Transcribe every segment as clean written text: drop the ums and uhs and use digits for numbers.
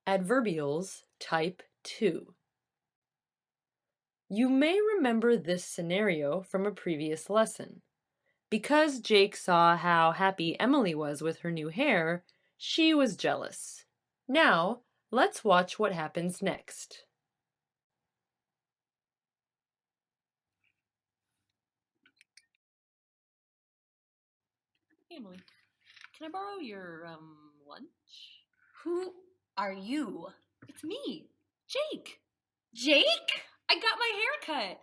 Adverbials Type 2. You may remember this scenario from a previous lesson. Because Jake saw how happy Emily was with her new hair, she was jealous. Now, let's watch what happens next. Hey, Emily, can I borrow your, lunch? Who are you? It's me, Jake. Jake? I got my hair cut.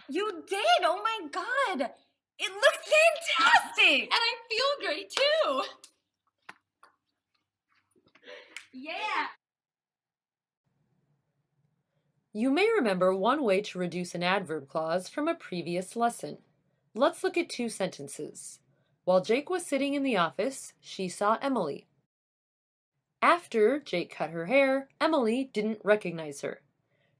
You did! Oh my god! It looks fantastic! And I feel great too. Yeah! You may remember one way to reduce an adverb clause from a previous lesson. Let's look at two sentences. While Jake was sitting in the office, she saw Emily. After Jake cut her hair, Emily didn't recognize her.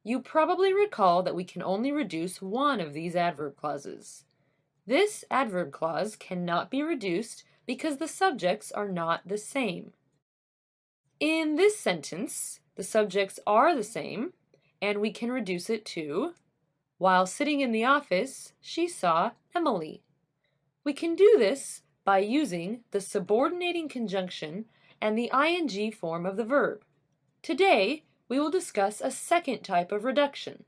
You probably recall that we can only reduce one of these adverb clauses. This adverb clause cannot be reduced because the subjects are not the same. In this sentence, the subjects are the same, and we can reduce it to, while sitting in the office, she saw Emily. We can do this by using the subordinating conjunction and the ing form of the verb. Today, we will discuss a second type of reduction.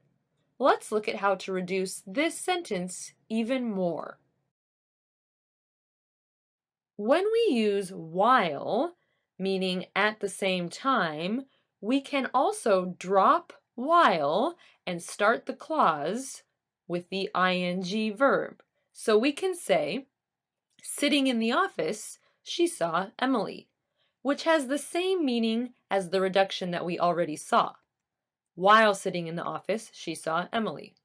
Let's look at how to reduce this sentence even more. When we use while, meaning at the same time, we can also drop while and start the clause with the ing verb. So we can say, sitting in the office, she saw Emily, which has the same meaning as the reduction that we already saw. While sitting in the office, she saw Emily.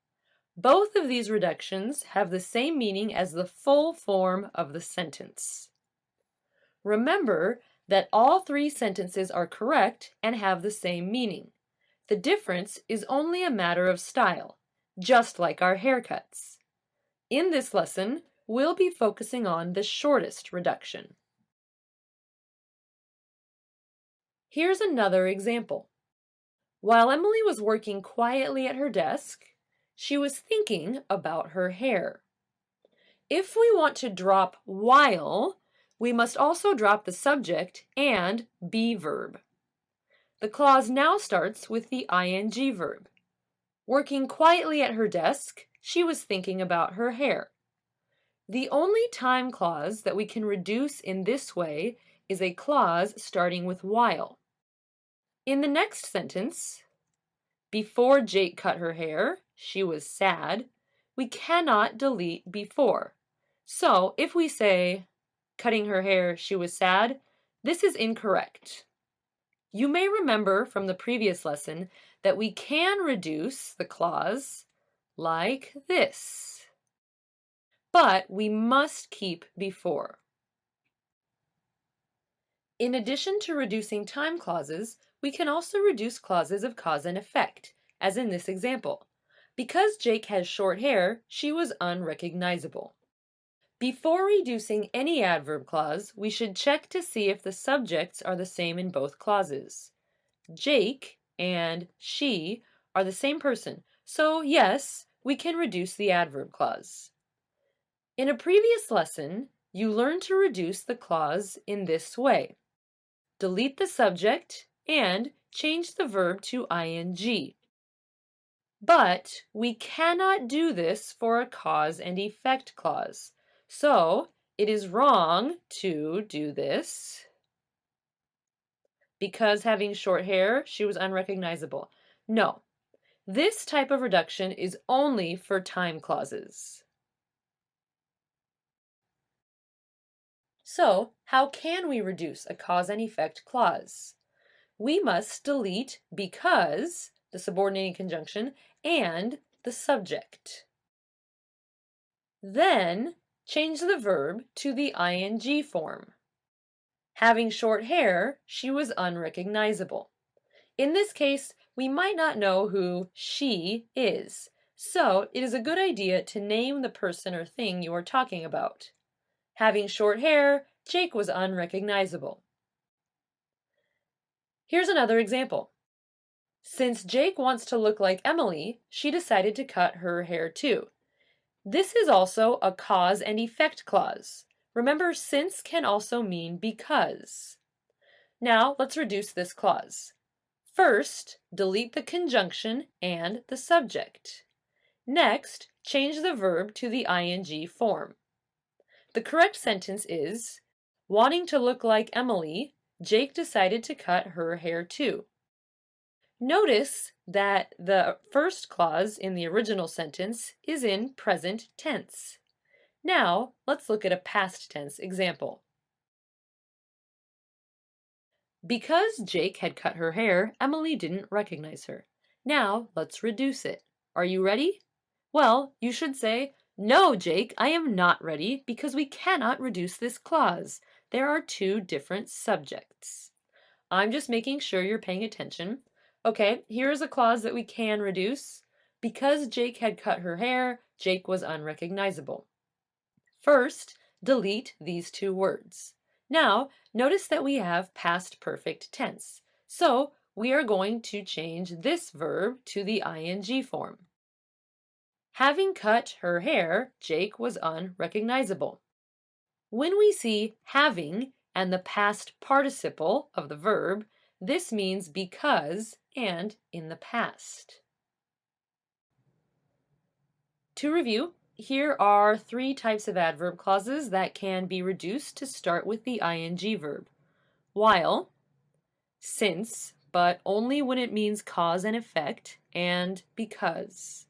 Both of these reductions have the same meaning as the full form of the sentence. Remember that all three sentences are correct and have the same meaning. The difference is only a matter of style, just like our haircuts. In this lesson, we'll be focusing on the shortest reduction. Here's another example. While Emily was working quietly at her desk, she was thinking about her hair. If we want to drop while, we must also drop the subject and be verb. The clause now starts with the ing verb. Working quietly at her desk, she was thinking about her hair. The only time clause that we can reduce in this way is a clause starting with while. In the next sentence, before Jake cut her hair, she was sad, we cannot delete before. So if we say, cutting her hair, she was sad, this is incorrect. You may remember from the previous lesson that we can reduce the clause like this, but we must keep before. In addition to reducing time clauses, we can also reduce clauses of cause and effect, as in this example. Because Jake has short hair, she was unrecognizable. Before reducing any adverb clause, we should check to see if the subjects are the same in both clauses. Jake and she are the same person, so yes, we can reduce the adverb clause. In a previous lesson, you learned to reduce the clause in this way. Delete the subject and change the verb to ing. But we cannot do this for a cause and effect clause. So it is wrong to do this. Because having short hair, she was unrecognizable. No, this type of reduction is only for time clauses. So, how can we reduce a cause and effect clause? We must delete because, the subordinating conjunction, and the subject. Then, change the verb to the ing form. Having short hair, she was unrecognizable. In this case, we might not know who she is, so it is a good idea to name the person or thing you are talking about. Having short hair, Jake was unrecognizable. Here's another example. Since Jake wants to look like Emily, she decided to cut her hair too. This is also a cause and effect clause. Remember, since can also mean because. Now, let's reduce this clause. First, delete the conjunction and the subject. Next, change the verb to the ing form. The correct sentence is, wanting to look like Emily, Jake decided to cut her hair too. Notice that the first clause in the original sentence is in present tense. Now, let's look at a past tense example. Because Jake had cut her hair, Emily didn't recognize her. Now, let's reduce it. Are you ready? Well, you should say, no, Jake, I am not ready because we cannot reduce this clause. There are two different subjects. I'm just making sure you're paying attention. Okay, here's a clause that we can reduce. Because Jake had cut her hair, Jake was unrecognizable. First, delete these two words. Now, notice that we have past perfect tense. So, we are going to change this verb to the ing form. Having cut her hair, Jake was unrecognizable. When we see having and the past participle of the verb, this means because and in the past. To review, here are three types of adverb clauses that can be reduced to start with the ing verb. While, since, but only when it means cause and effect, and because.